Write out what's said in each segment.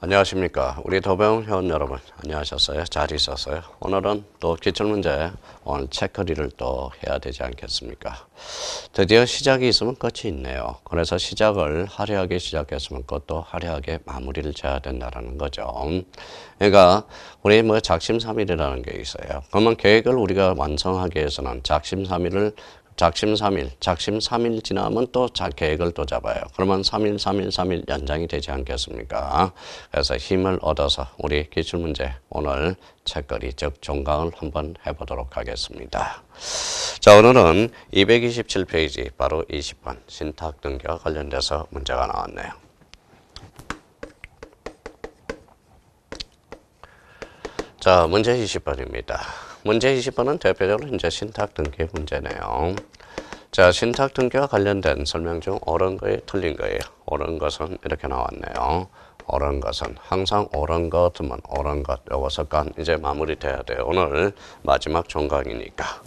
안녕하십니까. 우리 도배원 회원 여러분, 안녕하셨어요? 잘 있었어요? 오늘은 또 기출문제, 오늘 체크리를 또 해야 되지 않겠습니까? 드디어 시작이 있으면 끝이 있네요. 그래서 시작을 화려하게 시작했으면 끝도 화려하게 마무리를 지어야 된다는 거죠. 그러니까 우리 뭐 작심삼일이라는 게 있어요. 그러면 계획을 우리가 완성하기 위해서는 작심 3일 지나면 또 계획을 또 잡아요. 그러면 3일 연장이 되지 않겠습니까? 그래서 힘을 얻어서 우리 기출문제 오늘 책거리 즉 종강을 한번 해보도록 하겠습니다. 자, 오늘은 227페이지 바로 20번 신탁 등기와 관련돼서 문제가 나왔네요. 자, 문제 20번입니다. 문제 20번은 대표적으로 이제 신탁 등기 문제네요. 자, 신탁 등기와 관련된 설명 중 옳은 거에 틀린 거예요. 옳은 것은 이렇게 나왔네요. 옳은 것은 항상 옳은 것 드면 옳은 것 요것을간 이제 마무리돼야 돼요. 오늘 마지막 종강이니까.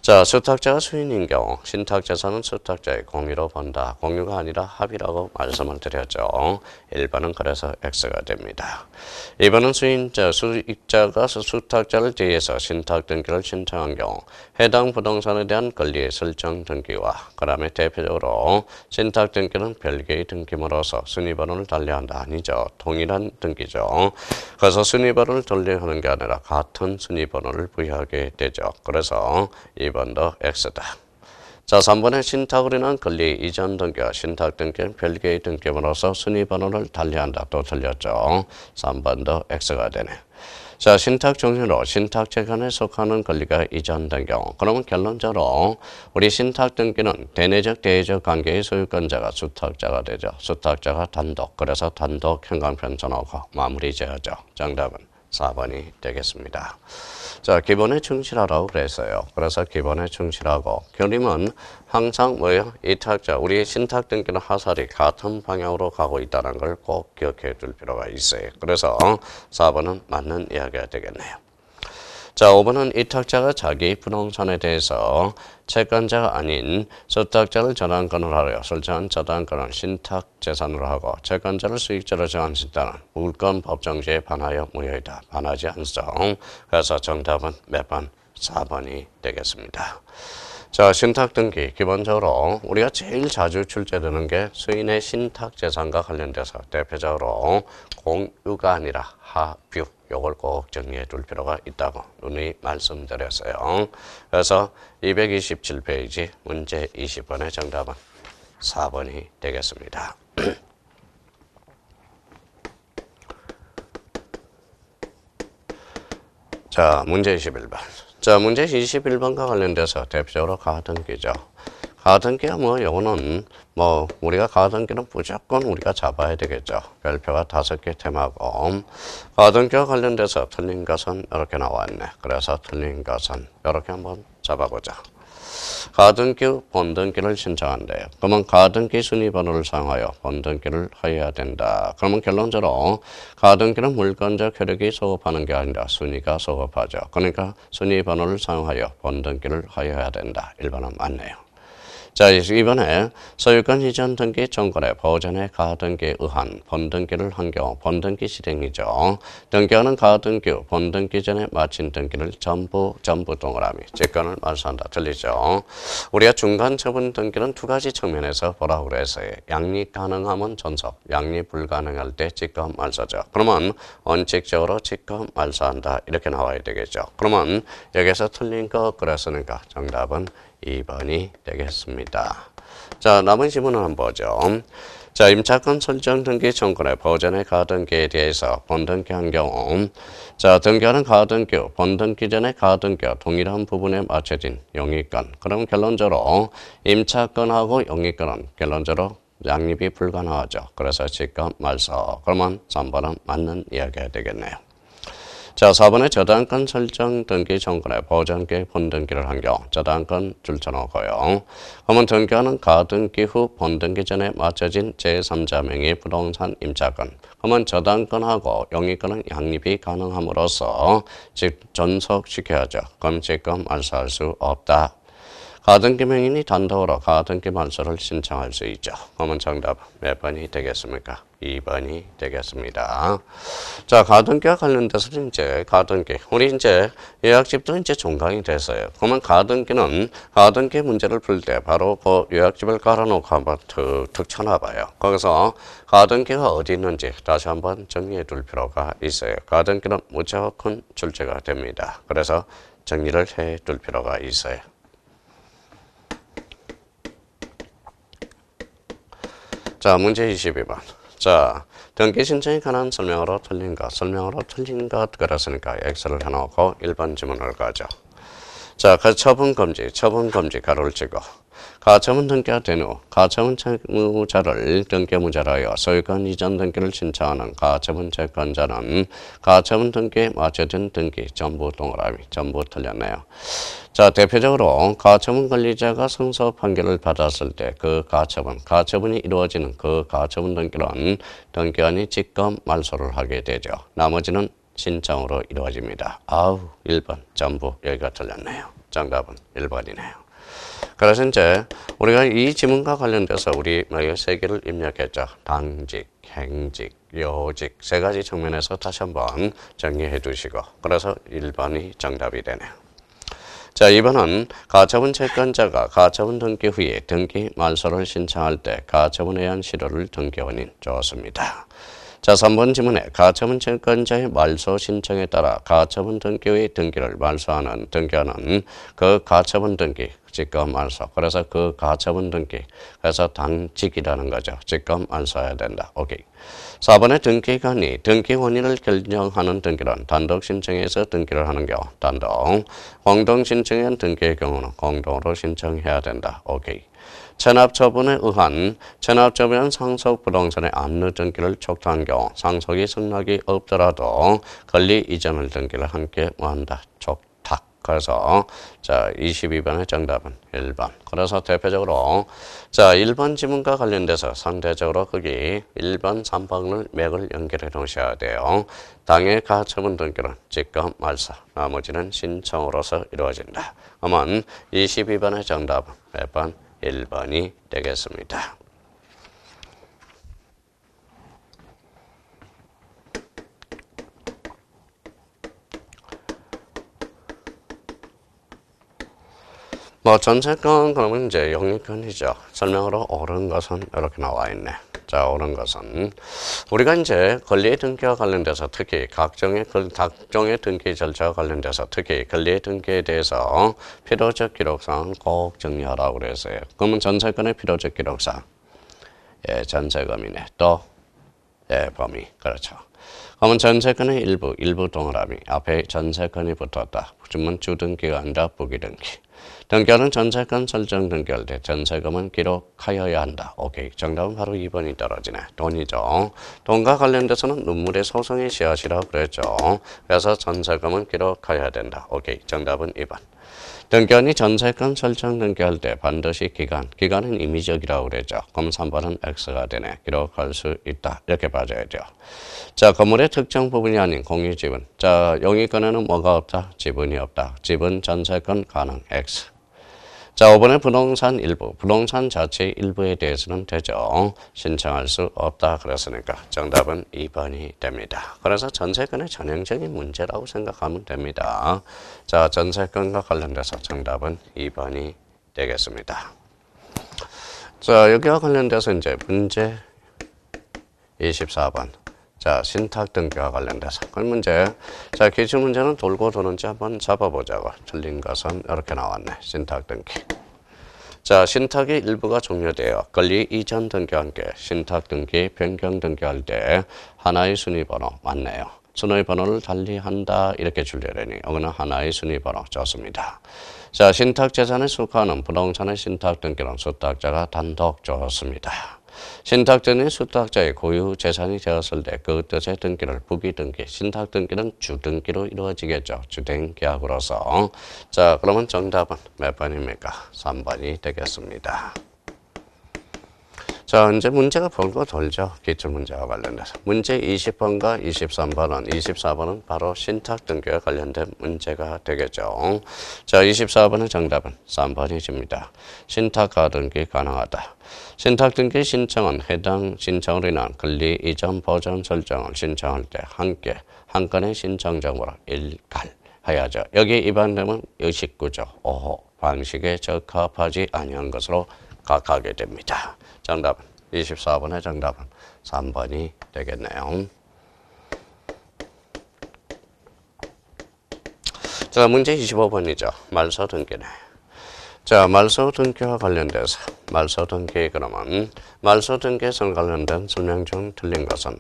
자, 수탁자가 수인인 경우 신탁재산은 수탁자의 공유로 본다. 공유가 아니라 합의라고 말씀을 드렸죠. 1번은 그래서 X가 됩니다. 2번은 수익자가 수탁자를 대해서 신탁 등기를 신청한 경우 해당 부동산에 대한 권리의 설정 등기와 그 다음에 대표적으로 신탁 등기는 별개의 등기물로서 순위번호를 달리한다. 아니죠. 동일한 등기죠. 그래서 순위번호를 달리하는 게 아니라 같은 순위번호를 부여하게 되죠. 그래서 2번도 X다. 자, 3번에 신탁을 인한 권리 이전 등기와 신탁 등기는 별개의 등기물로서 순위번호를 달리한다. 또 틀렸죠. 3번도 X가 되네. 자, 신탁 종류로 신탁 재간에 속하는 권리가 이전된 경우 그러면 결론적으로 우리 신탁 등기는 대내적 대외적 관계의 소유권자가 수탁자가 되죠. 수탁자가 단독. 그래서 단독 현관편 전화고 마무리 지어야죠. 정답은 4번이 되겠습니다. 자, 기본에 충실하라고 그랬어요. 그래서 기본에 충실하고 그림은 항상 뭐예요? 이탁자, 우리 신탁 등기는 하살이 같은 방향으로 가고 있다는 걸 꼭 기억해 둘 필요가 있어요. 그래서 4번은 맞는 이야기가 되겠네요. 자, 5번은 이탁자가 자기 부동산에 대해서 채권자가 아닌 수탁자를 저당권을 하여 설정한 저당권을 신탁재산으로 하고 채권자를 수익자로 정한다는 물권 법정지에 반하여 무효이다. 반하지 않죠. 그래서 정답은 몇 번? 4번이 되겠습니다. 자, 신탁 등기 기본적으로 우리가 제일 자주 출제되는 게 수인의 신탁 재산과 관련돼서 대표적으로 공유가 아니라 합유 요걸 꼭 정리해 둘 필요가 있다고 누누이 말씀드렸어요. 그래서 227페이지 문제 20번의 정답은 4번이 되겠습니다. 자, 문제 21번. 자, 문제 21번과 관련돼서 대표적으로 가등기죠. 가등기야 요거는 우리가 가등기는 무조건 우리가 잡아야 되겠죠. 별표가 5개 테마고 가등기와 관련돼서 틀린 것은 이렇게 나왔네. 그래서 틀린 것은 이렇게 한번 잡아보자. 가등기 본등기를 신청한대요. 그러면 가등기 순위번호를 사용하여 본등기를 하여야 된다. 그러면 결론적으로 가등기는 물권적 효력이 소급하는 게 아니라 순위가 소급하죠. 그러니까 순위번호를 사용하여 본등기를 하여야 된다. 1번은 맞네요. 자, 이번에 소유권 이전 등기 정권의 보전의 가등기에 의한 본등기를 한 경우 본등기 실행이죠. 등기하는 가등기 후 본등기 전에 마친 등기를 전부 동그라미 직권을 말소한다. 틀리죠. 우리가 중간 처분 등기는 두 가지 측면에서 보라고 그랬어요. 양립 가능하면 존속, 양립 불가능할 때 직권 말소죠. 그러면 원칙적으로 직권 말소한다. 이렇게 나와야 되겠죠. 그러면 여기서 틀린 거 그랬으니까 정답은 2번이 되겠습니다. 자, 남은 지문을 한번 보죠. 자, 임차권 설정 등기 청구의 보전의 가등기에 대해서 본등기한 경우 자, 등기하는 가등기 후 본등기 전에 가등기와 동일한 부분에 맞춰진 영위권. 그럼 결론적으로 임차권하고 영위권은 결론적으로 양립이 불가능하죠. 그래서 직권 말소. 그러면 3번은 맞는 이야기가 되겠네요. 자, 4번에 저당권 설정 등기 청구의 보전기 본등기를 한 경우 저당권 줄쳐놓고요. 그러면 등기하는 가등기 후 본등기 전에 맞춰진 제3자 명의 부동산 임차권. 그러면 저당권하고 영위권은 양립이 가능함으로써 즉 전속시켜야죠. 그럼 직권 말소할 수 없다. 가등기 명인이 단독으로 가등기 말소를 신청할 수 있죠. 그러면 정답 몇 번이 되겠습니까? 2번이 되겠습니다. 자, 가등기와 관련돼서 이제 가등기. 우리 이제 요약집도 이제 종강이 됐어요. 그러면 가등기 문제를 풀 때 바로 그 요약집을 깔아놓고 한번 툭 쳐놔봐요. 거기서 가등기가 어디 있는지 다시 한번 정리해 둘 필요가 있어요. 가등기는 무조건 출제가 됩니다. 그래서 정리를 해 둘 필요가 있어요. 자, 문제 22번. 자, 등기 신청에 관한 설명으로 틀린 것 그랬으니까 X를 해놓고 1번 지문을 가죠. 자, 처분 금지 가로를 치고 가처분 등기가 된 후 가처분 채무자를 등기무자로 하여 소유권 이전 등기를 신청하는 가처분 채권자는 가처분 등기에 맞춰진 등기 전부 동그라미 전부 틀렸네요. 자, 대표적으로 가처분 권리자가 승소 판결을 받았을 때 그 가처분이 이루어지는 그 가처분 등기는 등기관이 직권 말소를 하게 되죠. 나머지는 신청으로 이루어집니다. 1번 전부 여기가 틀렸네요. 정답은 1번이네요. 그래서 이제 우리가 이 지문과 관련돼서 우리 세 개를 입력했죠. 당직, 행직, 요직 세 가지 측면에서 다시 한번 정리해 두시고 그래서 1번이 정답이 되네요. 자, 2번은 가처분 채권자가 가처분 등기 후에 등기 말소를 신청할 때 가처분에 의한 실효를 등기원인 좋습니다. 자, 3번 지문에 가처분 채권자의 말소 신청에 따라 가처분 등기 후에 등기를 말소하는 등기하는 그 가처분 등기 직권 말소. 그래서 그 가처분 등기. 그래서 당직이라는 거죠. 직권 말소해야 된다. 오케이. 4번의 등기관이 등기 원인을 결정하는 등기는 단독 신청해서 등기를 하는 경우 단독. 공동 신청한 등기의 경우는 공동으로 신청해야 된다. 오케이. 체납처분에 의한 상속 부동산의 압류 등기를 촉구한 경우 상속이 승낙이 없더라도 권리 이전을 등기를 함께 한다. 촉탁. 그래서 자, 22번의 정답은 1번. 그래서 대표적으로 자, 1번 지문과 관련돼서 상대적으로 거기 1번, 3번을 맥을 연결해 놓으셔야 돼요. 당의 가처분 등기는 직권 말소, 나머지는 신청으로서 이루어진다. 그러면 22번의 정답은 몇 번? 1번이 되겠습니다. 전세권 그러면 이제 영유권이죠. 설명으로 옳은 것은 이렇게 나와 있네. 자, 옳은 것은 우리가 이제 권리의 등기와 관련돼서 특히 각종의 등기 절차와 관련돼서 특히 권리의 등기에 대해서 필요적 기록사항 꼭 정리하라고 그랬어요. 그러면 전세권의 필요적 기록사항, 전세금이네. 또 범위, 그렇죠. 그러면 전세권의 일부 동그라미 앞에 전세권이 붙었다. 주문 주등기가 아니라 부기등기. 등기하는 전세권 설정 등기할 때 전세금은 기록하여야 한다. 오케이. 정답은 바로 2번이 떨어지네. 돈이죠. 돈과 관련돼서는 눈물의 소송의 씨앗이라고 그랬죠. 그래서 전세금은 기록하여야 된다. 오케이. 정답은 2번. 등기원이 전세권 설정 등기할 때 반드시 기간은 임의적이라고 그랬죠. 그럼 3번은 X가 되네. 기록할 수 있다. 이렇게 봐줘야죠. 자, 건물의 특정 부분이 아닌 공유지분. 자, 영유권에는 뭐가 없다? 지분이 없다. 지분 전세권 가능 X. 자, 5번의 부동산 자체의 일부에 대해서는 되죠. 신청할 수 없다 그랬으니까 정답은 2번이 됩니다. 그래서 전세권의 전형적인 문제라고 생각하면 됩니다. 자, 전세권과 관련돼서 정답은 2번이 되겠습니다. 자, 여기와 관련돼서 이제 문제 24번. 자, 신탁 등기와 관련돼서. 그 문제. 자, 기출문제는 돌고 도는지 한번 잡아보자고. 틀린 것은 이렇게 나왔네. 신탁 등기. 자, 신탁의 일부가 종료되어 권리 이전 등기와 함께 신탁 등기, 변경 등기할 때 하나의 순위번호 맞네요. 순위번호를 달리한다 이렇게 줄여내니 이거는 하나의 순위번호 좋습니다. 자, 신탁 재산의 수가는 부동산의 신탁 등기는 수탁자가 단독 좋습니다. 신탁전인 수탁자의 고유 재산이 되었을 때 그 뜻의 등기를 부기등기, 신탁등기는 주등기로 이루어지겠죠. 주등계약으로서. 자, 그러면 정답은 몇 번입니까? 3번이 되겠습니다. 자, 이제 문제가 벌고 돌죠. 기출문제와 관련돼서. 문제 20번과 23번은, 24번은 바로 신탁 등기와 관련된 문제가 되겠죠. 자, 24번의 정답은 3번이집니다. 신탁 가등기 가능하다. 신탁 등기 신청은 해당 신청으로 인한 권리 이전 보전 설정을 신청할 때 함께 한 건의 신청 정보를 일갈하여야죠. 여기 위반되면 의식구조 5호 방식에 적합하지 아니한 것으로 각하게 됩니다. 정답은 24번의 정답은 3번이 되겠네요. 자, 문제 25번이죠. 말소 등기네. 자, 말소 등기와 관련돼서 말소 등기 그러면 말소 등기에 관련된 설명 중 틀린 것은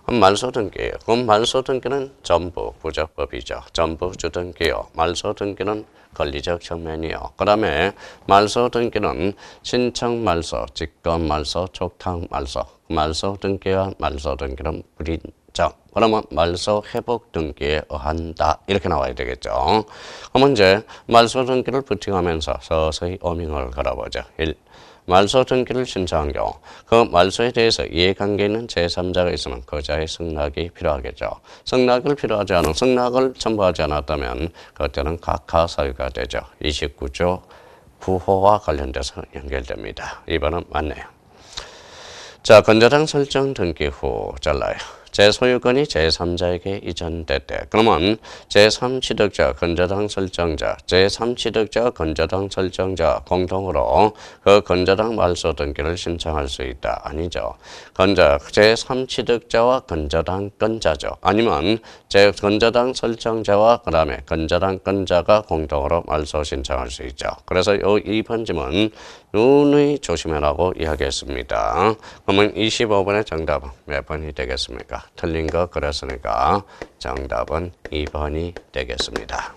말소 등기예요. 그럼 말소 등기는 전부 부적법이죠. 전부 주등기요. 말소 등기는 권리적 측면이요. 그 다음에 말소 등기는 신청 말소, 직권 말소, 촉탁 말소, 말소 등기와 말소 등기는 불인정. 그러면 말소 회복 등기에 의한다. 이렇게 나와야 되겠죠. 그러면 이제 말소 등기를 부팅하면서 서서히 어밍을 걸어보죠. 1. 말소 등기를 신청한 경우 그 말소에 대해서 이해관계 있는 제3자가 있으면 그자의 승낙이 필요하겠죠. 승낙을 필요하지 않은 승낙을 첨부하지 않았다면 그때는 각하 사유가 되죠. 29조 부호와 관련돼서 연결됩니다. 2번은 맞네요. 자, 건저당 설정 등기 후 잘라요. 제 소유권이 제3자에게 이전됐대. 그러면 제3취득자, 건저당 설정자, 제3취득자, 건저당 설정자 공동으로 그 건저당 말소 등기를 신청할 수 있다. 아니죠. 제3취득자와 건저당 건자죠. 아니면 건저당 설정자와 그 다음에 건저당 건자가 공동으로 말소 신청할 수 있죠. 그래서 이 2번 질문 누누이 조심하라고 이야기했습니다. 그러면 25번의 정답은 몇 번이 되겠습니까? 틀린 거 그랬으니까 정답은 2번이 되겠습니다.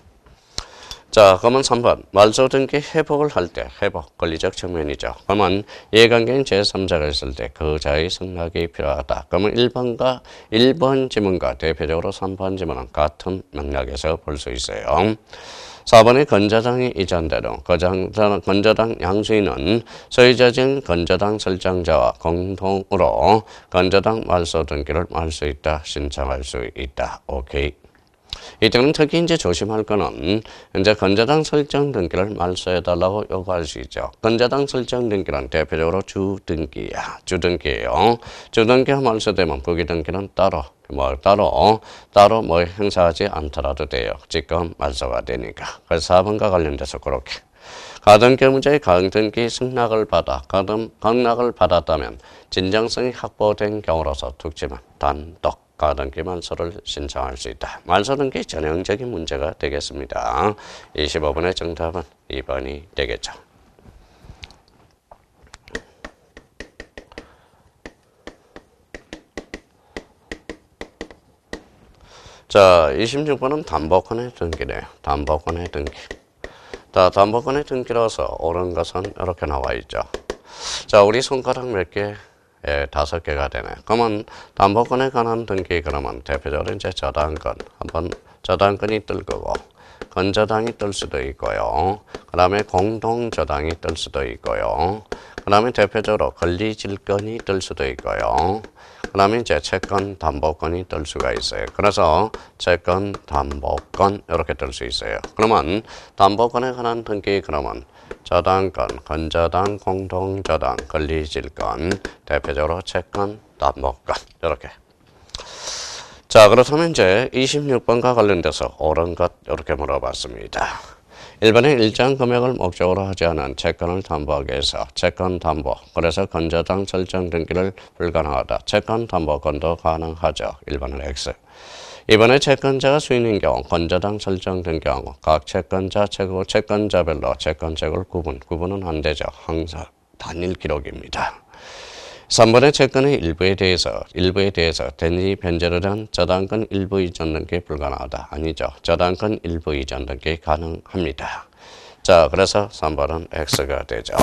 자, 그러면 3번. 말소 등기 회복을 할 때 회복 권리적 측면이죠. 그러면 이해관계인 제3자가 있을 때 그자의 승낙이 필요하다. 그러면 1번 지문과 대표적으로 3번 지문은 같은 맥락에서 볼 수 있어요. 4번의 건저당이 이전된 후 건저당 양수인은 소유자진 건저당 설정자와 공동으로 건저당 말소 등기를 할 수 있다. 신청할 수 있다. 오케이. 이때는 특히 이제 조심할 거는 이제 건저당 설정 등기를 말소해달라고 요구할 수 있죠. 건저당 설정 등기는 대표적으로 주등기야. 주등기예요. 주등기가 말소되면 부기등기는 따로 행사하지 않더라도 돼요. 직권 말소가 되니까. 그래서 4번과 관련돼서 그렇게. 가등기 문제의 가등기 승낙을 받았다면 진정성이 확보된 경우로서 툭치면 단독 가등기 말소를 신청할 수 있다. 말소 등기 전형적인 문제가 되겠습니다. 25번의 정답은 2번이 되겠죠. 자, 26번은 담보권의 등기네요. 담보권의 등기. 자, 담보권의 등기라서 옳은 것은 이렇게 나와 있죠. 자, 우리 손가락 몇 개? 5개가 되네. 그러면 담보권에 관한 등기 그러면 대표적으로 이제 저당권. 한번 저당권이 뜰 거고, 건저당이 뜰 수도 있고요. 그 다음에 공동저당이 뜰 수도 있고요. 그 다음에 대표적으로 권리질권이 뜰 수도 있고요. 그 다음에 이제 채권 담보권이 뜰 수가 있어요. 그래서 채권 담보권 이렇게 뜰 수 있어요. 그러면 담보권에 관한 등기 그러면 저당권, 건저당, 공동저당, 권리질권, 대표적으로 채권 담보권 이렇게. 자, 그렇다면 이제 26번과 관련돼서 옳은 것 이렇게 물어봤습니다. 1번에 일정 금액을 목적으로 하지 않은 채권을 담보하기 위해서 채권 담보, 그래서 건저당 설정 등기를 불가능하다. 채권 담보권도 가능하죠. 1번은 X. 2번에 채권자가 수인인 경우 건저당 설정된 경우 각 채권자 최고 채권자별로 채권책을 구분은 안 되죠. 항상 단일 기록입니다. 3번의 채권의 일부에 대해서 대리 변제를 한 저당권 일부 이전 등기 불가능하다. 아니죠. 저당권 일부 이전 등기 가능합니다. 자, 그래서 3번은 X가 되죠.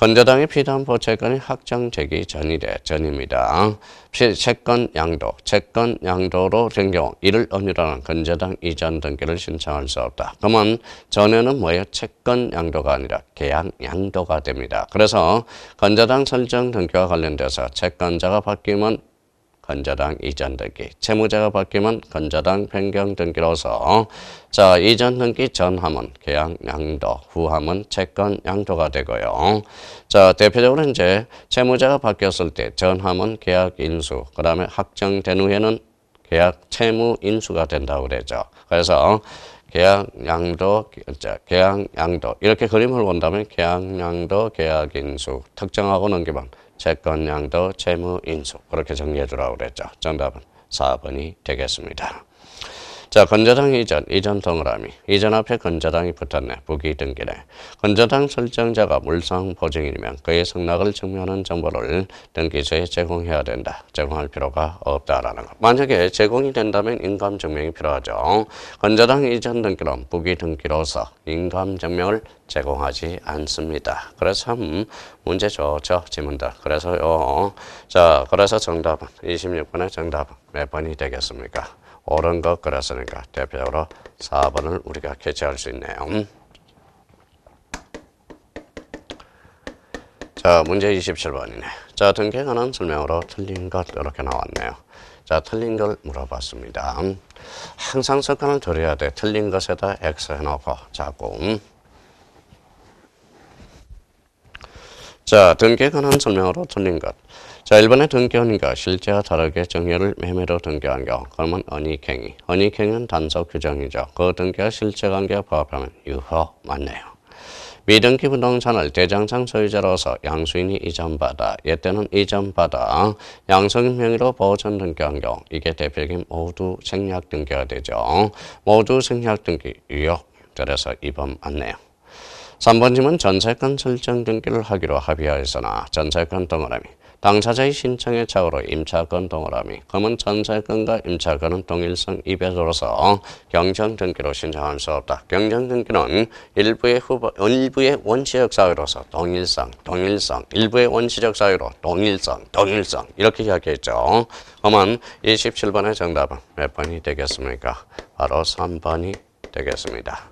건저당의 피담보 채권이 확정되기 전입니다. 채권 양도로 된 경우 이를 언유라는 건저당 이전 등기를 신청할 수 없다. 그러면 전에는 뭐예요? 채권 양도가 아니라 계약 양도가 됩니다. 그래서 건저당 설정 등기와 관련돼서 채권자가 바뀌면 건저당 이전 등기, 채무자가 바뀌면 건저당 변경 등기로서 자 이전 등기 전하면 계약 양도, 후하면 채권 양도가 되고요. 자 대표적으로 이제 채무자가 바뀌었을 때 전하면 계약 인수, 그 다음에 확정된 후에는 계약 채무 인수가 된다고 그러죠. 그래서 계약 양도 이렇게 그림을 본다면 계약 양도, 계약 인수 특정하고 넘기면 채권 양도, 채무 인수 그렇게 정리해 주라고 그랬죠. 정답은 4번이 되겠습니다. 자, 건저당 이전 동그라미. 이전 앞에 건저당이 붙었네. 부기 등기네. 건저당 설정자가 물상 보증인이면 그의 승낙을 증명하는 정보를 등기소에 제공해야 된다. 제공할 필요가 없다라는 것. 만약에 제공이 된다면 인감 증명이 필요하죠. 건저당 이전 등기는 부기 등기로서 인감 증명을 제공하지 않습니다. 그래서 참 문제 좋죠. 지문들. 그래서요. 자, 그래서 정답은 26번의 정답은 몇 번이 되겠습니까? 옳은 것 그랬으니까 대표적으로 4번을 우리가 캐치할 수 있네요. 자, 문제 27번이네. 자, 등기에 관한 설명으로 틀린 것 이렇게 나왔네요. 자, 틀린 걸 물어봤습니다. 항상 습관을 들여야 돼. 틀린 것에다 X 해놓고 자꾸. 자, 등기에 관한 설명으로 틀린 것. 자, 1번의 등기원인가 실제와 다르게 정의를 매매로 등기한 경우 그러면 언익행위. 언익행위는 단속 규정이죠. 그 등기와 실제 관계가 부합하면 유효 맞네요. 미등기 부동산을 대장상 소유자로서 양수인이 이전받아 얘때는 이전받아 양성인 명의로 보전 등기한 경우 이게 대표적인 모두 생략 등기가 되죠. 모두 생략 등기 유효. 그래서 2번 맞네요. 3번 질문 전세권 설정 등기를 하기로 합의하였으나 전세권 동그라미 당사자의 신청에 착오로 임차권 동그라미 그러면 전세권과 임차권은 동일성 이배도로서 경정 등기로 신청할 수 없다. 경정 등기는 일부의 원시적 사유로서 동일성 일부의 원시적 사유로 동일성 이렇게 이야기했죠. 그러면 27번의 정답은 몇 번이 되겠습니까? 바로 3번이 되겠습니다.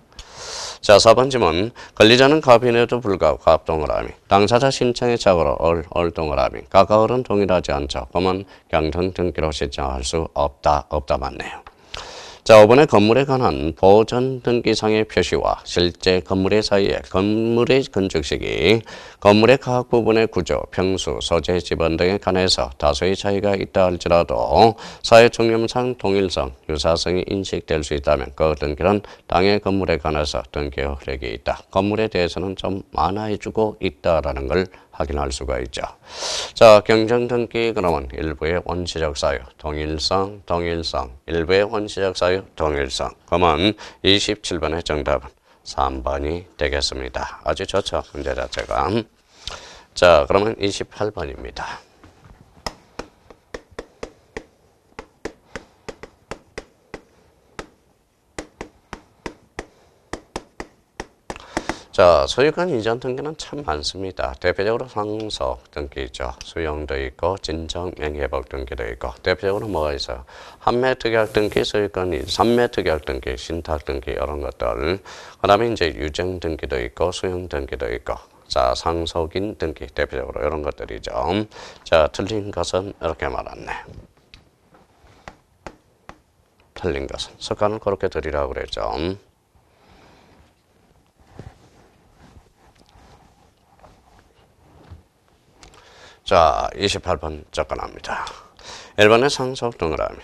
자, 4번 질문. 권리자는 갑인에도 불구하고 갑 동그라미. 당사자 신청의 착오로 얼 동그라미. 각각 얼은 동일하지 않죠. 그러면 경정 등기로 신청할 수 없다 맞네요. 자, 5번의 건물에 관한 보전 등기상의 표시와 실제 건물의 사이에 건물의 건축 시기, 건물의 각 부분의 구조, 평수, 소재, 지번 등에 관해서 다소의 차이가 있다 할지라도 사회 총념상 동일성, 유사성이 인식될 수 있다면 그 등기는 당의 건물에 관해서 등기 효력이 있다. 건물에 대해서는 좀 완화해주고 있다라는 걸 확인할 수가 있죠. 자, 경정 등기 그러면 일부의 원시적 사유, 동일성, 일부의 원시적 사유, 동일성. 그러면 27번의 정답은 3번이 되겠습니다. 아주 좋죠, 문제 자체가. 자, 그러면 28번입니다. 자, 소유권 이전 등기는 참 많습니다. 대표적으로 상속 등기죠. 수용도 있고 진정 명예회복 등기도 있고 대표적으로 뭐가 있어요? 한매 특약 등기, 소유권, 삼매 특약 등기, 신탁 등기 이런 것들. 그다음에 이제 유증 등기도 있고 수용 등기도 있고. 자, 상속인 등기 대표적으로 이런 것들이죠. 자, 틀린 것은 이렇게 말았네. 틀린 것은 습관을 그렇게 들이라고 그랬죠. 자, 28번 접근합니다. 1번의 상속 동그라미.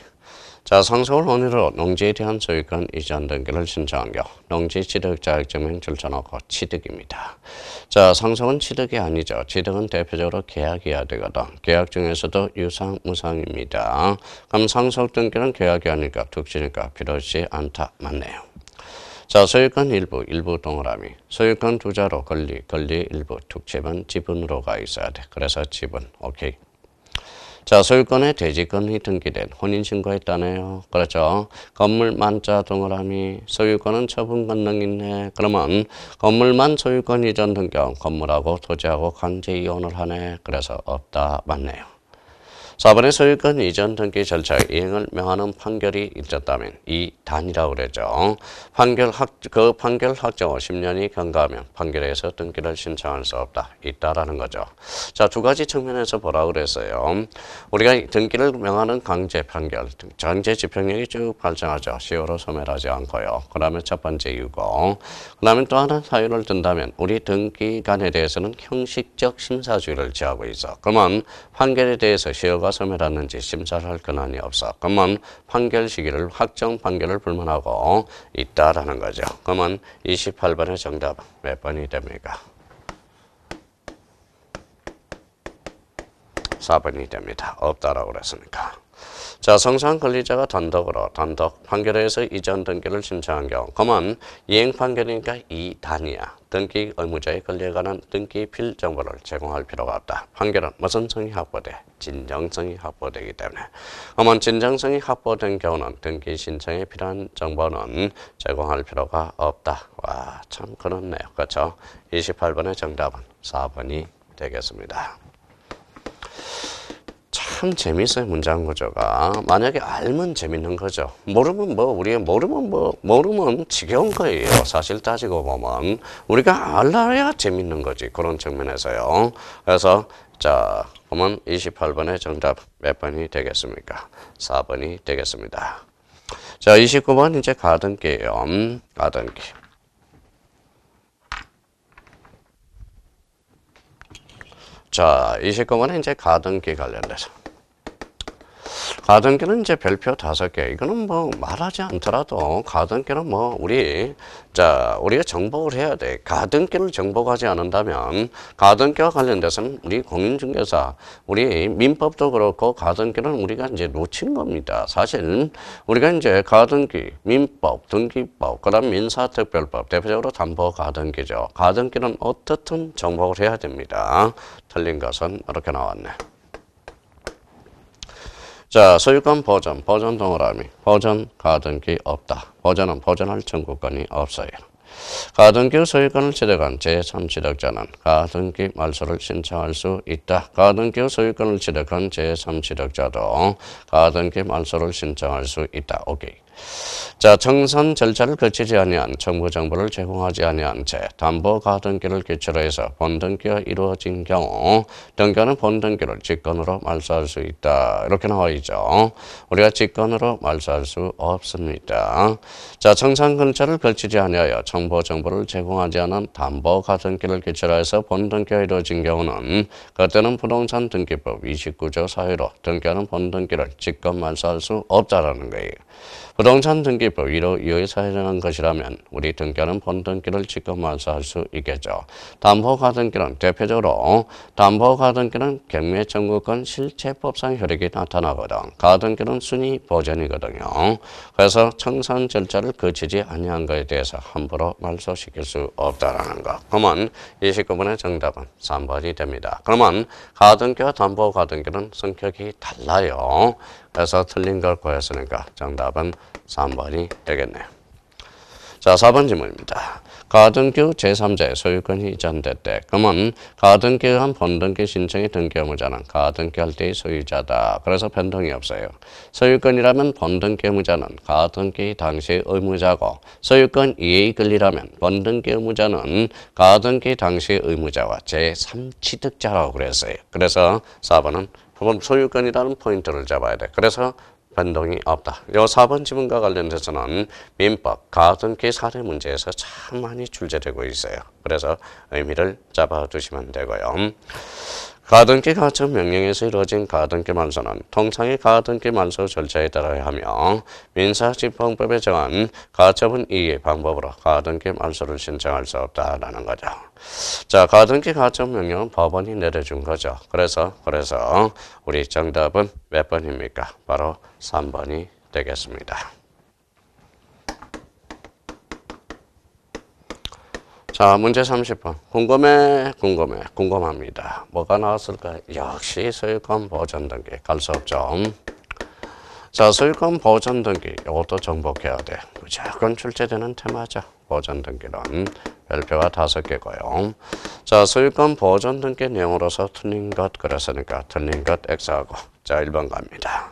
자, 상속을 원인으로 농지에 대한 소유권 이전 등기를 신청한 경우 농지 취득 자격증명 줄쳐놓고 취득입니다. 자, 상속은 취득이 아니죠. 취득은 대표적으로 계약이어야 되거든. 계약 중에서도 유상, 무상입니다. 그럼 상속 등기는 계약이 아니니까 특지니까 필요하지 않다. 맞네요. 자, 소유권 일부 동그라미. 소유권 두자로 권리 일부, 특집은 지분으로 가 있어야 돼. 그래서 지분, 오케이. 자, 소유권에 대지권이 등기된 혼인신고했다네요. 그렇죠. 건물만 자 동그라미 소유권은 처분 권능 있네. 그러면 건물만 소유권 이전 등경 건물하고 토지하고 강제 이혼을 하네. 그래서 없다. 맞네요. 4번의 소유권 이전 등기 절차 이행을 명하는 판결이 있었다면 이 단이라고 그랬죠. 그 판결 확정 후 10년이 경과하면 판결에서 등기를 신청할 수 없다. 있다라는 거죠. 자, 두 가지 측면에서 보라고 그랬어요. 우리가 등기를 명하는 강제 판결, 강제 집행력이 쭉 발생하죠. 시효로 소멸하지 않고요. 그 다음에 첫 번째 이유고, 그 다음에 또 하나 사유를 든다면 우리 등기관에 대해서는 형식적 심사주의를 취하고 있어. 그러면 판결에 대해서 시효가 소멸하는지 심사를 할 권한이 없어. 그러면 판결 시기를 확정 판결을 불문하고 있다라는 거죠. 그러면 28번의 정답 몇 번이 됩니까? 4번이 됩니다. 없다라고 그랬으니까. 자, 성상 권리자가 단독 판결에서 이전 등기를 신청한 경우, 그러면 이행 판결이니까 이 단위야. 등기 의무자의 권리에 관한 등기 필 정보를 제공할 필요가 없다. 판결은 무슨 성이 확보돼? 진정성이 확보되기 때문에. 그러면 진정성이 확보된 경우는 등기 신청에 필요한 정보는 제공할 필요가 없다. 와, 참 그렇네요. 그렇죠? 28번의 정답은 4번이 되겠습니다. 참 재밌어요. 문장 구조가. 만약에 알면 재밌는 거죠. 모르면 우리가 모르면 지겨운 거예요. 사실 따지고 보면. 우리가 알아야 재밌는 거지. 그런 측면에서요. 그래서, 자, 그러면 28번의 정답 몇 번이 되겠습니까? 4번이 되겠습니다. 자, 29번 이제 가등기예요. 가등기. 자, 29번은 이제 가등기 관련돼서. 가등기는 이제 별표 5개. 이거는 뭐 말하지 않더라도 가등기는 뭐 우리가 정복을 해야 돼. 가등기를 정복하지 않는다면 가등기와 관련돼서는 우리 공인중개사, 우리 민법도 그렇고 가등기는 우리가 이제 놓친 겁니다. 사실 우리가 이제 가등기, 민법, 등기법, 그다음 민사특별법, 대표적으로 담보 가등기죠. 가등기는 어떻든 정복을 해야 됩니다. 틀린 것은 이렇게 나왔네. 자, 소유권 보전 동그라미. 보전 가등기 없다. 보전은 보전할 청구권이 없어요. 가등기 소유권을 취득한 제3취득자는 가등기 말소를 신청할 수 있다. 가등기 소유권을 취득한 제3취득자도 가등기 말소를 신청할 수 있다. 오케이. 자, 정산 절차를 거치지 아니한 정부 정보를 제공하지 아니한 채 담보 가등기를 기초로 해서 본등기가 이루어진 경우 등기는 본등기를 직권으로 말소할 수 있다. 이렇게 나와 있죠. 우리가 직권으로 말소할 수 없습니다. 자, 정산 절차를 거치지 아니하여 정보 정보를 제공하지 않은 담보 가등기를 기초로 해서 본등기가 이루어진 경우는 그때는 부동산 등기법 29조 사유로 등기하는 본등기를 직권 말소할 수 없다라는 거예요. 부동산 등기법 1호 2호에 사유하는 것이라면 우리 등기하는 본등기를 직권 말소할 수 있겠죠. 담보 가등기는 대표적으로 담보 가등기는 경매 청구권 실체법상 효력이 나타나거든. 가등기는 순위 보전이거든요. 그래서 청산 절차를 거치지 아니한 것에 대해서 함부로 말소시킬 수 없다라는 거. 그러면 29번의 정답은 3번이 됩니다. 그러면 가등기와 담보 가등기는 성격이 달라요. 그래서 틀린 걸 구했으니까 정답은 3번이 되겠네요. 자, 4번 질문입니다. 가등기 제3자의 소유권이 이전됐대. 그러면 가등기에 한 본등기 신청의 등기 의무자는 가등기할 때의 소유자다. 그래서 변동이 없어요. 소유권이라면 본등기 의무자는 가등기 당시의 의무자고 소유권 이해의 권리라면 본등기 의무자는 가등기 당시의 의무자와 제3취득자라고 그랬어요. 그래서 4번은 소유권이라는 포인트를 잡아야 돼. 그래서 변동이 없다. 이 4번 지문과 관련돼서는 민법, 가등기 사례 문제에서 참 많이 출제되고 있어요. 그래서 의미를 잡아두시면 되고요. 가등기 가처 명령에서 이루어진 가등기 말소는 통상의 가등기 말소 절차에 따라야 하며 민사집행법에 정한 가처분 이의 방법으로 가등기 말소를 신청할 수 없다라는 거죠. 자, 가등기 가처 명령은 법원이 내려준 거죠. 그래서 우리 정답은 몇 번입니까? 바로 3번이 되겠습니다. 자, 문제 30번. 궁금합니다. 뭐가 나왔을까요? 역시 소유권 보전 등기. 갈 수 없죠. 자, 소유권 보전 등기. 이것도 정복해야 돼. 무조건 출제되는 테마죠. 보전 등기는 별표가 5개고요. 자, 소유권 보전 등기 내용으로서 틀린 것 그랬으니까 틀린 것 X하고. 자, 1번 갑니다.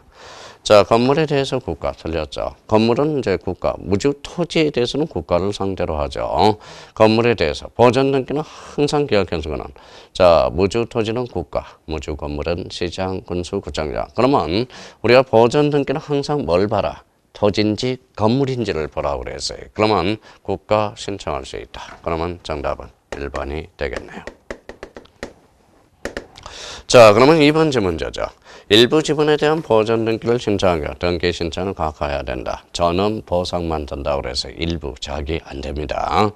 자, 건물에 대해서 국가 틀렸죠. 건물은 이제 국가, 무주 토지에 대해서는 국가를 상대로 하죠. 건물에 대해서 보전 등기는 항상 기억해주거나. 자, 무주 토지는 국가, 무주 건물은 시장, 군수, 구청장. 그러면 우리가 보전 등기는 항상 뭘 봐라? 토지인지 건물인지를 보라고 그랬어요. 그러면 국가 신청할 수 있다. 그러면 정답은 1번이 되겠네요. 자, 그러면 2번째 문제죠. 일부 지분에 대한 보전 등기를 신청하고 등기 신청을 각하해야 된다. 저는 보상만 된다고 그래서 일부 자기 안 됩니다.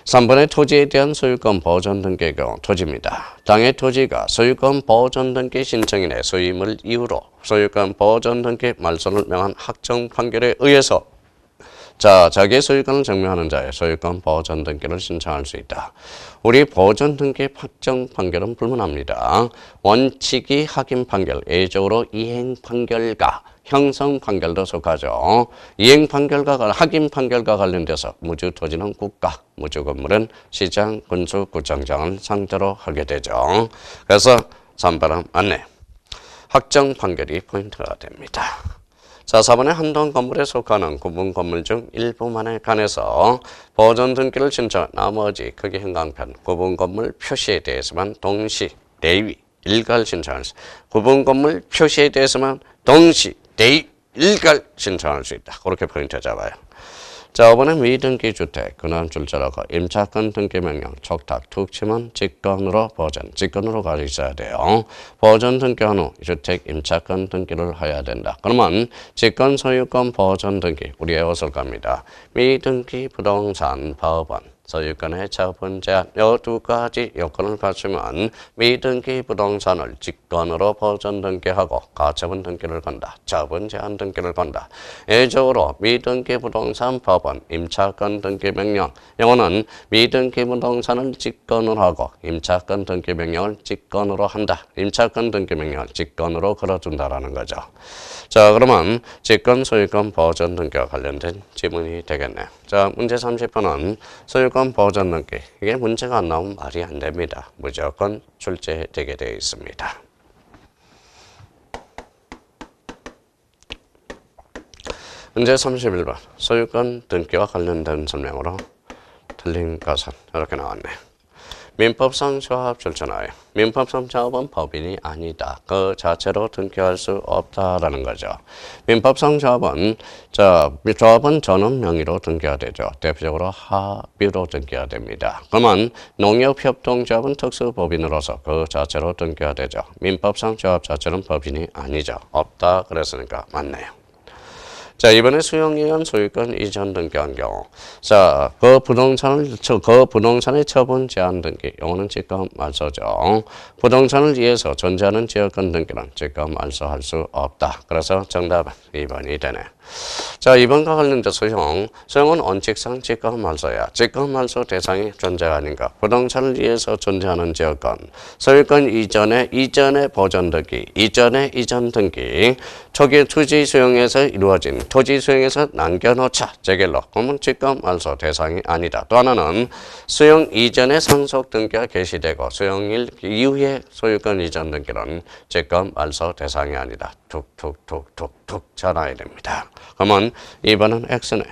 3번의 토지에 대한 소유권 보전 등기의 경우 토지입니다. 당의 토지가 소유권 보전 등기 신청인의 소임을 이유로 소유권 보전 등기 말소를 명한 확정 판결에 의해서 자, 자기의 소유권을 증명하는 자의 소유권 보전 등기를 신청할 수 있다. 우리 보전 등기 확정 판결은 불문합니다. 원칙이 확인 판결, 예적으로 이행 판결과 형성 판결도 속하죠. 이행 판결과 확인 판결과 관련돼서 무주 토지는 국가, 무주 건물은 시장, 군수, 구청장을 상대로 하게 되죠. 그래서 3번은 맞네. 확정 판결이 포인트가 됩니다. 자, 4번에 한동 건물에 속하는 구분 건물 중 일부만에 관해서 보전 등기를 신청한 나머지 크기 형광펜 구분 건물 표시에 대해서만 동시 대위 일괄 신청할 수 구분 건물 표시에 대해서만 동시 대위 일괄 신청할 수 있다. 그렇게 포인트 잡아요. 자, 5번에 미등기 주택, 근원 출자라고 임차권 등기 명령, 촉탁, 툭 치면 직권으로 보전, 직권으로 가지고 있어야 돼요. 보전 등기한 후 주택 임차권 등기를 해야 된다. 그러면 직권 소유권 보전 등기, 우리 외웠을 겁니다. 미등기 부동산 법원, 소유권의 처분 제한, 이 두 가지 요건을 갖추면 미등기 부동산을 직권으로 보전 등기하고 가처분 등기를 건다. 처분 제한 등기를 건다. 예적으로 미등기 부동산 법원 임차권 등기 명령, 영어는 미등기 부동산을 직권으로 하고 임차권 등기 명령을 직권으로 한다. 임차권 등기 명령을 직권으로 걸어준다라는 거죠. 자, 그러면 직권 소유권 보전 등기와 관련된 지문이 되겠네요. 자, 문제 30번은 소유권 보전 등기. 이게 문제가 안 나오면 말이 안 됩니다. 무조건 출제되게 되어 있습니다. 문제 31번. 소유권 등기와 관련된 설명으로 틀린 것은 이렇게 나왔네요. 민법상 조합 출전하여 민법상 조합은 법인이 아니다. 그 자체로 등기할 수 없다라는 거죠. 민법상 조합은 조합은 전원 명의로 등기가 되죠. 대표적으로 합의로 등기가 됩니다. 그러면 농협협동조합은 특수법인으로서 그 자체로 등기가 되죠. 민법상 조합 자체는 법인이 아니죠. 없다 그랬으니까 맞네요. 자, 이번에 수용이한 소유권 이전 등기한 경우. 자, 그 부동산의 처분 제한 등기. 요거는 직권 말소죠. 부동산을 위해서 존재하는 지역권 등기는 직권 말소할 수 없다. 그래서 정답은 2번이 되네. 자, 2번과 관련된 수용은 원칙상 직권 말소야. 직권 말소 대상이 존재가 아닌가. 부동산을 위해서 존재하는 지역권. 소유권 이전의 보전 등기. 이전의 이전 등기. 초기 토지 수용에서 이루어진 토지 수용에서 남겨놓자 재결로 그러면 직권 말소 대상이 아니다. 또 하나는 수용 이전에 상속 등기가 개시되고 수용일 이후에 소유권 이전 등기는 직권 말소 대상이 아니다. 툭툭툭툭툭 전화해야 됩니다. 그러면 2번은 X네.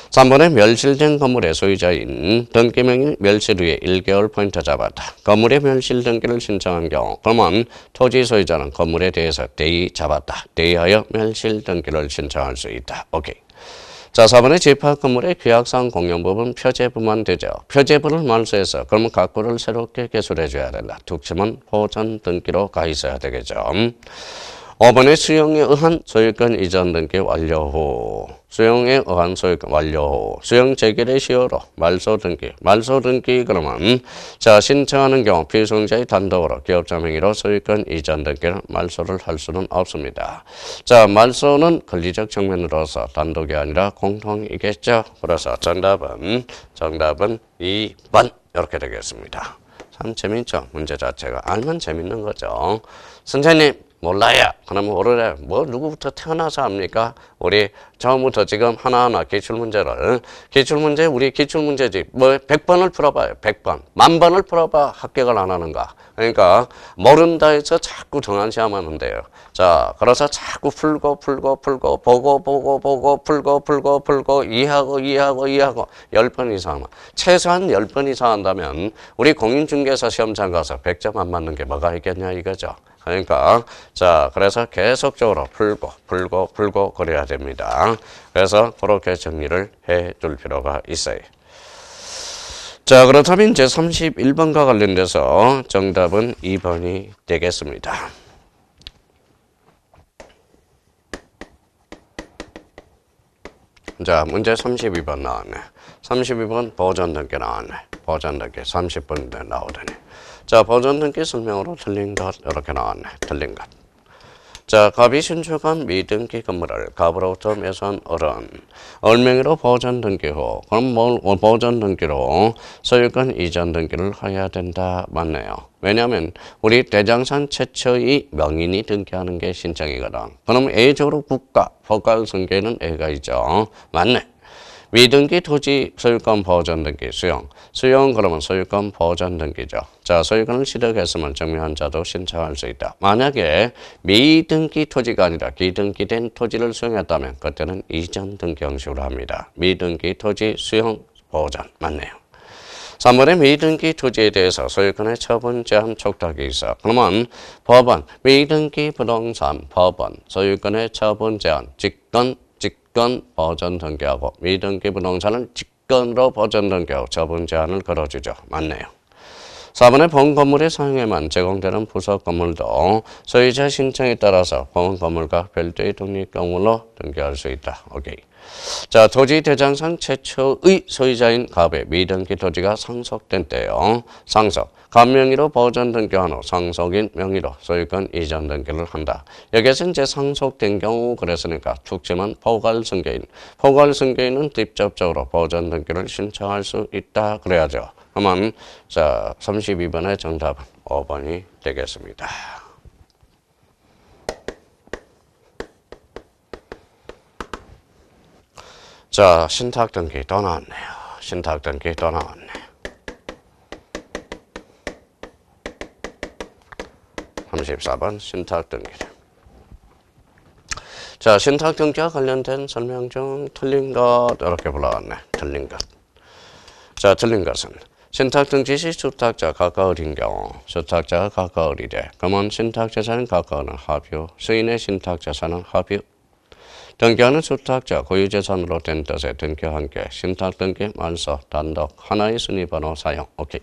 3번에 멸실된 건물의 소유자인 등기명의 멸실 후에 1개월 포인트 잡았다. 건물의 멸실 등기를 신청한 경우 그러면 토지 소유자는 건물에 대해서 대의 잡았다. 대의하여 멸실 등기를 신청할 수 있다. 오케이. 자, 4번에 집합 건물의 규약상 공용부분 표제부만 되죠. 표제부를 말소해서 그러면 각부를 새롭게 개설해 줘야 된다. 툭 치면 보전 등기로 가 있어야 되겠죠. 5번에 수용에 의한 소유권 이전 등기 완료 후 수용에 의한 소유권 완료. 수용 제기의 시효로 말소 등기. 말소 등기 그러면 자 신청하는 경우 피수용자의 단독으로 기업자 명의로 소유권 이전 등기를 말소를 할 수는 없습니다. 자 말소는 권리적 측면으로서 단독이 아니라 공통이겠죠. 그래서 정답은 2번 이렇게 되겠습니다. 참 재밌죠? 문제 자체가 알면 재밌는 거죠. 선생님 몰라요. 그러면 모르래. 뭐 누구부터 태어나서 합니까? 우리 처음부터 지금 하나하나 기출문제 우리 기출문제지 뭐 100번을 풀어봐요. 100번. 10,000번을 풀어봐 합격을 안 하는가. 그러니까 모른다 해서 자꾸 등한시하면 돼요. 자 그래서 자꾸 풀고 보고 이해하고 10번 이상 최소한 10번 이상 한다면 우리 공인중개사 시험장 가서 100점 안 맞는 게 뭐가 있겠냐 이거죠. 그러니까 자 그래서 계속적으로 풀고 그래야 됩니다. 그래서 그렇게 정리를 해줄 필요가 있어요. 자 그렇다면 이제 31번과 관련돼서 정답은 2번이 되겠습니다. 자 문제 32번 나왔네. 32번 보전 등기 나왔네. 보전 등기 30분 나오더니 자 보전 등기 설명으로 틀린 것 이렇게 나왔네. 틀린 것. 자 갑이 신축한 미등기 건물을 갑으로부터 매수한 얼명의로 보전 등기 후 그럼 보전 등기로 소유권 이전 등기를 해야 된다 맞네요. 왜냐하면 우리 대장산 최초의 명인이 등기하는 게 신청이거든. 그럼 A적으로 국가 포괄승계는 A가 있죠. 맞네. 미등기 토지 소유권 보전 등기 수용 그러면 소유권 보전 등기죠. 자 소유권을 취득했으면 증명한 자도 신청할 수 있다. 만약에 미등기 토지가 아니라 기등기된 토지를 수용했다면 그때는 이전 등기 형식으로 합니다. 미등기 토지 수용 보전 맞네요. 3번에 미등기 토지에 대해서 소유권의 처분 제한 촉탁이 있어. 그러면 법원 미등기 부동산 법원 소유권의 처분 제한 직권 보전 등기하고 미등기 부동산은 직권으로 보전 등기하고 처분 제한을 걸어주죠. 맞네요. 4번에 본 건물의 사용에만 제공되는 부속 건물도 소유자 신청에 따라서 본 건물과 별도의 독립건물로 등기할 수 있다. 오케이. 자, 토지 대장상 최초의 소유자인 갑의 미등기 토지가 상속된 때요. 상속. 갑 명의로 보전 등기한 후 상속인 명의로 소유권 이전 등기를 한다. 여기서 이제 상속된 경우 그랬으니까 축지만 포괄승계인. 포괄승계인은 직접적으로 보전 등기를 신청할 수 있다. 그래야죠. 그러면 자 32번의 정답은 5번이 되겠습니다. 자, 신탁 등기 또 나왔네요. 신탁 등기 또 나왔네. 34번 신탁 등기. 자, 신탁 등기와 관련된 설명 중 틀린 것 이렇게 불러왔네. 틀린 것. 자, 틀린 것은 신탁 등기 시 수탁자 가까울인 경우 수탁자가 가까울이래. 그러면 신탁 재산은 가까우는 합유, 수인의 신탁 재산은 합유. 등기하는 수탁자 고유재산으로 된 뜻의 등기와 함께 신탁 등기 말소 단독 하나의 순위번호 사용. 오케이.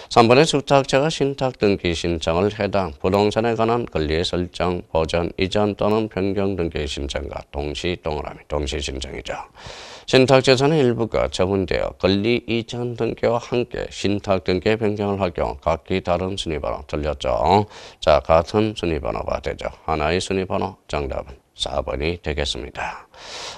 3번의 수탁자가 신탁 등기 신청을 해당 부동산에 관한 권리의 설정, 보전, 이전 또는 변경 등기 신청과 동시 동그라미 동시 신청이죠. 신탁 재산의 일부가 처분되어 권리 이전 등기와 함께 신탁 등기의 변경을 할 경우 각기 다른 순위번호 틀렸죠. 자, 같은 순위번호가 되죠. 하나의 순위번호 정답은 4번이 되겠습니다.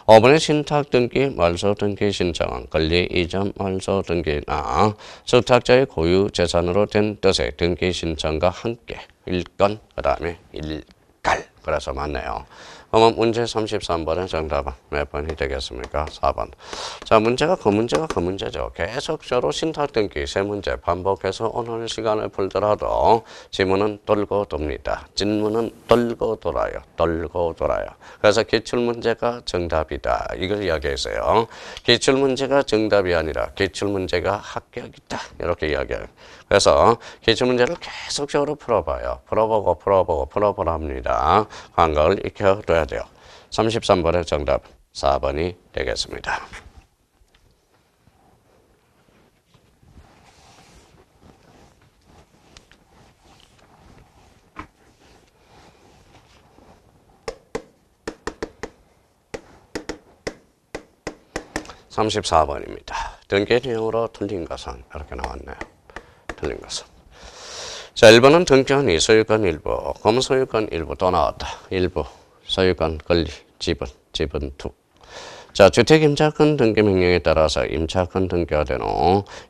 5번의 신탁 등기, 말소 등기 신청은 권리 이전 말소 등기나 수탁자의 고유 재산으로 된 뜻의 등기 신청과 함께 일건, 그 다음에 일갈. 그래서 맞네요. 그러면 문제 33번의 정답은 몇 번이 되겠습니까? 4번. 자, 문제가 그 문제죠. 계속적으로 신탁 등기 세 문제 반복해서 오늘 시간을 풀더라도 지문은 돌고 돕니다. 질문은 돌고 돌아요. 그래서 기출문제가 정답이다. 이걸 이야기했어요. 기출문제가 정답이 아니라 기출문제가 합격이다. 이렇게 이야기해요. 그래서 기출문제를 계속적으로 풀어봐요. 풀어보라 합니다. 감각을 익혀둬야 돼요. 33번의 정답 4번이 되겠습니다. 34번입니다. 등기 내용으로 틀린 것은 이렇게 나왔네요. 틀린 것은. 자, 1번은 등기원이 소유권 일부, 검소유권 일부 또 나왔다. 일부, 소유권 권리, 지분 투. 자, 주택임차권 등기 명령에 따라서 임차권 등기가 되는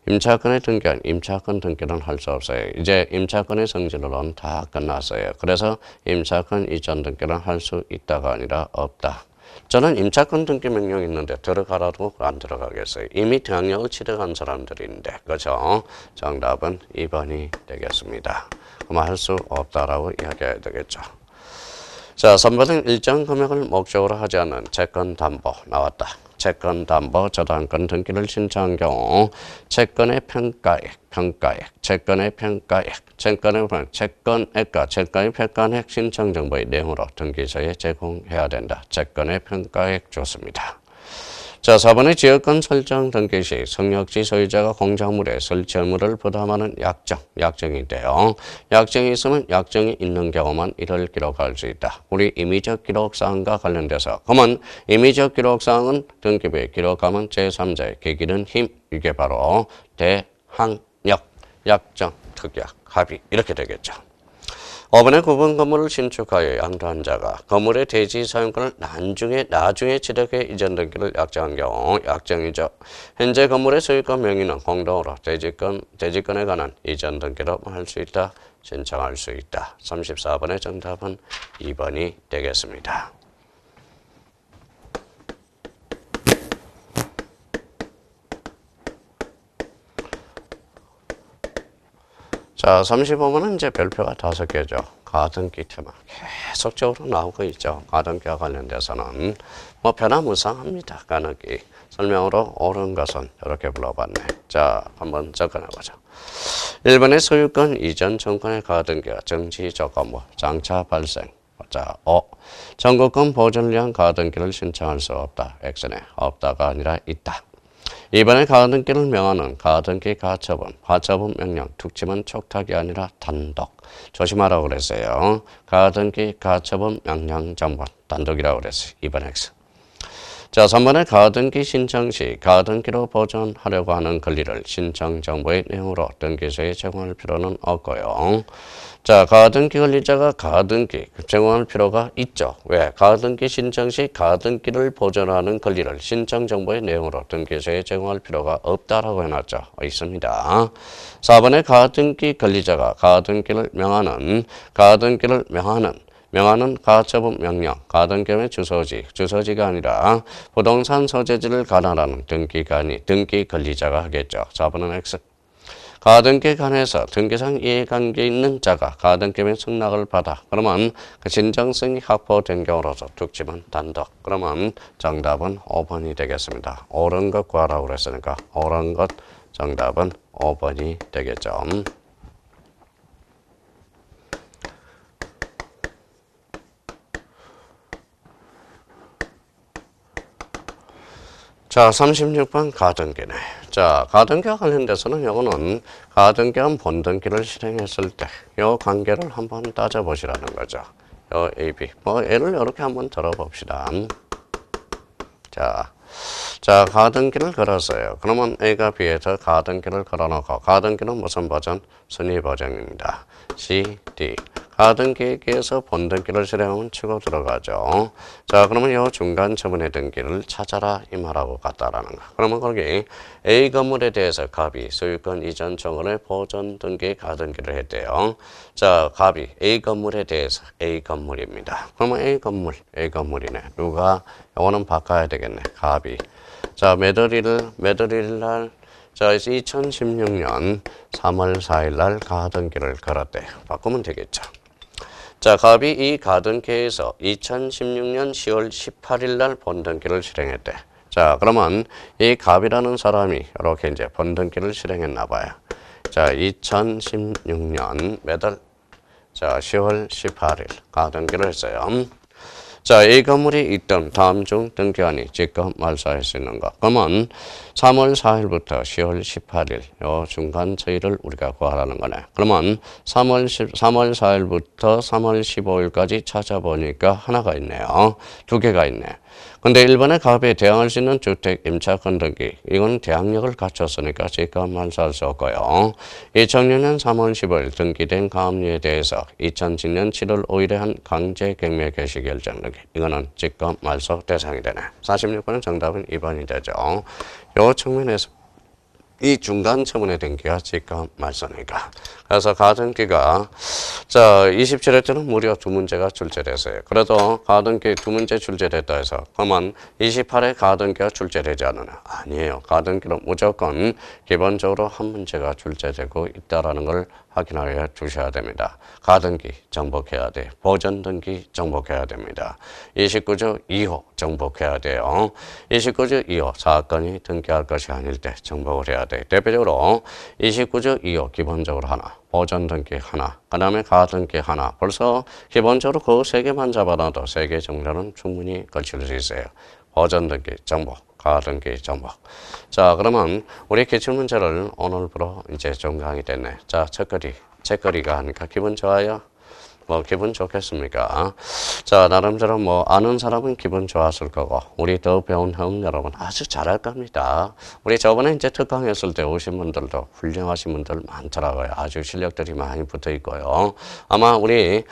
임차권의 등기한 임차권 등기는 할 수 없어요. 이제 임차권의 성질로는 다 끝났어요. 그래서 임차권 이전 등기는 할 수 있다가 아니라 없다. 저는 임차권 등기 명령이 있는데 들어가라도 안 들어가겠어요. 이미 등록을 취득한 사람들인데, 그렇죠? 정답은 2번이 되겠습니다. 그럼 할 수 없다라고 이야기해야 되겠죠. 자, 3번은 일정 금액을 목적으로 하지 않는 채권 담보 나왔다. 채권 담보 저당권 등기를 신청한 경우 채권의 평가액, 채권의 채권액과 채권의 평가액 신청 정보의 내용으로 등기소에 제공해야 된다. 채권의 평가액 좋습니다. 자, 4번의 지역권 설정 등기 시 성역지 소유자가 공작물에 설치 의무를 부담하는 약정인데요. 약정이 있으면 약정이 있는 경우만 이를 기록할 수 있다. 우리 임의적 기록사항과 관련돼서 그러면 임의적 기록사항은 등기부에 기록하면 제3자의 계기는 힘, 이게 바로 대항력, 약정, 특약, 합의 이렇게 되겠죠. 5번의 구분 건물을 신축하여 양도한 자가 건물의 대지 사용권을 나중에 취득해 이전 등기를 약정한 경우 약정이죠. 현재 건물의 소유권 명의는 공동으로 대지권에 관한 이전 등기로 할 수 있다. 신청할 수 있다. 34번의 정답은 2번이 되겠습니다. 자, 35번은 이제 별표가 5개죠. 가등기 테마 계속적으로 나오고 있죠. 가등기와 관련돼서는 뭐 변화무쌍합니다. 가등기 설명으로 옳은 것은 이렇게 불러봤네. 자, 한번 접근해보죠. 1번의 소유권 이전 청구의 가등기가 정지 조건부 장차 발생. 자, 청구권 보존을 위한 가등기를 신청할 수 없다. X네. 없다가 아니라 있다. 2번에 가등기를 명하는 가등기 가처분 명령, 특징은 촉탁이 아니라 단독. 조심하라고 그랬어요. 가등기 가처분 명령 정보 단독이라고 그랬어요. 2번 X. 자, 3번에 가등기 신청 시 가등기로 보존하려고 하는 권리를 신청 정보의 내용으로 등기소에 제공할 필요는 없고요. 자, 가등기 권리자가 가등기 제공할 필요가 있죠. 왜? 가등기 신청 시 가등기를 보존하는 권리를 신청 정보의 내용으로 등기소에 제공할 필요가 없다라고 해놨죠. 있습니다. 4번에 가등기 권리자가 가등기를 명하는 가처분 명령, 가등기의 주소지가 아니라 부동산 소재지를 관할하는 등기 권리자가 하겠죠. 4번은 X. 가등기에 관해서 등기상 이해관계 있는 자가 가등기의 승낙을 받아. 그러면 그 신청성이 확보된 경우로서 특징은 단독. 그러면 정답은 5번이 되겠습니다. 옳은 것 구하라고 그랬으니까 옳은 것 정답은 5번이 되겠죠. 자, 36번 가등기네. 자, 가등기와 관련돼서는 요거는 가등기와 본등기를 실행했을 때 요 관계를 한번 따져보시라는 거죠. 요 A, B. 뭐 예를 이렇게 한번 들어봅시다. 자, 가등기를 걸었어요. 그러면 A가 B에서 가등기를 걸어놓고 가등기는 무슨 버전? 순위 버전입니다. C, D. 가등기에서 본등기를 실행하면 치고 들어가죠. 자, 그러면 이 중간 처분의 등기를 찾아라 이 말하고 같다라는 거. 그러면 거기 A 건물에 대해서 갑이 소유권 이전 청구의 보존 등기 가등기를 했대요. 자, 갑이 A 건물에 대해서 A 건물입니다. 그러면 A 건물이네. 누가 이거는 바꿔야 되겠네. 갑이. 자, 몇 월일 날? 자, 2016년 3월 4일 날 가등기를 걸었대요. 바꾸면 되겠죠. 자, 갑이 이 가등기에서 2016년 10월 18일 날 본등기를 실행했대. 자, 그러면 이 갑이라는 사람이 이렇게 이제 본등기를 실행했나 봐요. 자, 2016년 몇 월? 자, 10월 18일 가등기를 했어요. 자, 이 건물이 있던 다음 중 등기한이 직권 말소할 수 있는 것. 그러면 3월 4일부터 10월 18일 요 중간 처리를 우리가 구하라는 거네. 그러면 3월 4일부터 3월 15일까지 찾아보니까 하나가 있네요. 두 개가 있네. 근데 1번의 가압에 대항할 수 있는 주택 임차권 등기 이건 대항력을 갖췄으니까 직권 말소할 수 없고요. 2006년 3월 15일 등기된 가압류에 대해서 2010년 7월 5일에 한 강제 경매 개시 결정 등기 이거는 직권 말소 대상이 되네. 46번은 정답은 2번이 되죠. 요 측면에서 이 중간 처분의 등기가 직권 말소니까. 그래서 가등기가 자 27회 때는 무려 두 문제가 출제됐어요. 그래도 가등기 두 문제 출제됐다 해서 그러면 28회 가등기가 출제되지 않으나 아니에요. 가등기는 무조건 기본적으로 한 문제가 출제되고 있다라는 걸 확인하여 주셔야 됩니다. 가등기 정복해야 돼. 보전등기 정복해야 됩니다. 29조 2호 정복해야 돼요. 29조 2호 사건이 등기할 것이 아닐 때 정복을 해야 돼. 대표적으로 29조 2호 기본적으로 하나, 보전등기 하나, 그 다음에 가등기 하나. 벌써 기본적으로 그 세 개만 잡아놔도 세 개 정도는 충분히 걸칠 수 있어요. 보전등기 정복. 가등기 정복. 자, 그러면 우리 기출문제를 오늘부로 이제 종강이 됐네. 자, 책거리가 하니까 기분 좋아요? 뭐 기분 좋겠습니까? 자, 나름대로 뭐 아는 사람은 기분 좋았을 거고 우리 더 배운 형 여러분 아주 잘할 겁니다. 우리 저번에 이제 특강 했을 때 오신 분들도 훌륭하신 분들 많더라고요. 아주 실력들이 많이 붙어 있고요. 아마 우리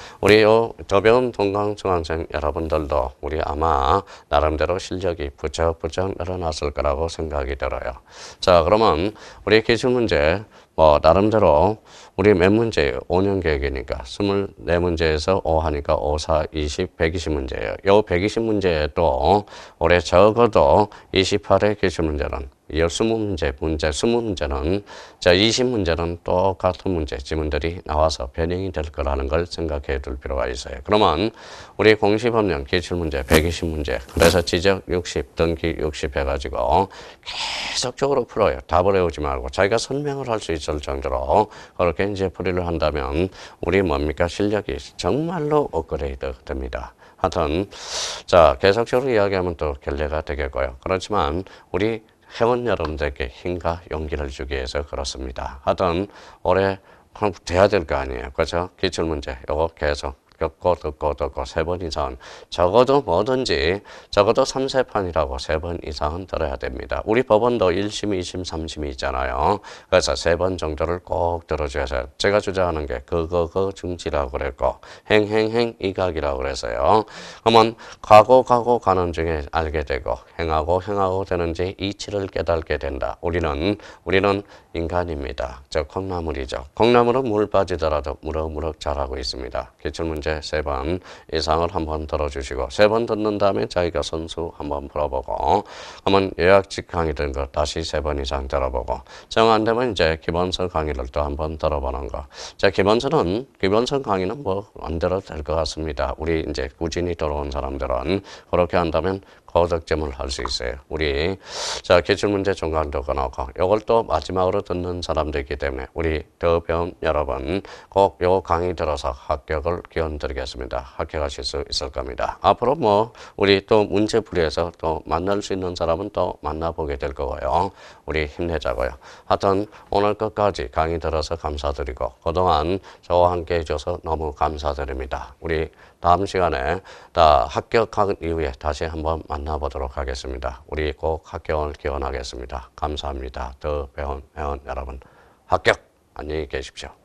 요 더 배운 동강 중학생 여러분들도 우리 아마 나름대로 실력이 부쩍부쩍 늘어났을 거라고 생각이 들어요. 자, 그러면 우리 기출문제 뭐 나름대로 우리 몇 문제예요? 5년 계획이니까 24문제에서 5 하니까 5, 4, 20, 120문제예요. 요 120문제에도 올해 적어도 28회 기출문제는 20문제는 자 20문제는 똑같은 문제 지문들이 나와서 변형이 될 거라는 걸 생각해 둘 필요가 있어요. 그러면 우리 공시법령 기출문제 120문제 그래서 지적 60, 등기 60 해가지고 계속적으로 풀어요. 답을 외우지 말고 자기가 설명을 할 수 있을 정도로 그렇게 이제 풀이를 한다면 우리 뭡니까 실력이 정말로 업그레이드 됩니다. 하여튼 자 계속적으로 이야기하면 또 결례가 되겠고요. 그렇지만 우리 회원 여러분들께 힘과 용기를 주기 위해서 그렇습니다. 하여튼 올해 돼야 될 거 아니에요. 그렇죠? 기출문제 요거 계속 듣고 3번 이상은 적어도 뭐든지 적어도 3세판이라고 3번 이상은 들어야 됩니다. 우리 법원도 1심, 2심, 3심이 있잖아요. 그래서 3번 정도를 꼭 들어줘서 제가 주장하는 게 그거 중지라고 그랬고 행행행 이각이라고 그래서요. 그러면 가고 가는 중에 알게 되고 행하고 되는지 이치를 깨닫게 된다. 우리는 인간입니다. 저 콩나물이죠. 콩나물은 물 빠지더라도 무럭무럭 자라고 있습니다. 기출문제 3번 이상을 한번 들어주시고 3번 듣는 다음에 자기가 선수 한번 풀어보고 한번 요약식 강의 든 거 다시 3번 이상 들어보고 정 안 되면 이제 기본서 강의를 또 한번 들어보는 거. 자 기본서 강의는 뭐 안 들어도 될 것 같습니다. 우리 이제 꾸준히 들어온 사람들은 그렇게 한다면 고득점을 할 수 있어요. 우리 자 기출문제 중간도 끊어고 이걸 또 마지막으로 듣는 사람들이기 때문에 우리 더 배운 여러분 꼭 요 강의 들어서 합격을 기원드리겠습니다. 합격하실 수 있을 겁니다. 앞으로 뭐 우리 또 문제풀이에서 또 만날 수 있는 사람은 또 만나보게 될 거고요. 우리 힘내자고요. 하여튼 오늘 끝까지 강의 들어서 감사드리고 그동안 저와 함께 해줘서 너무 감사드립니다. 우리 다음 시간에 다 합격한 이후에 다시 한번 만나보도록 하겠습니다. 우리 꼭 합격을 기원하겠습니다. 감사합니다. 더 배운 회원 여러분 합격! 안녕히 계십시오.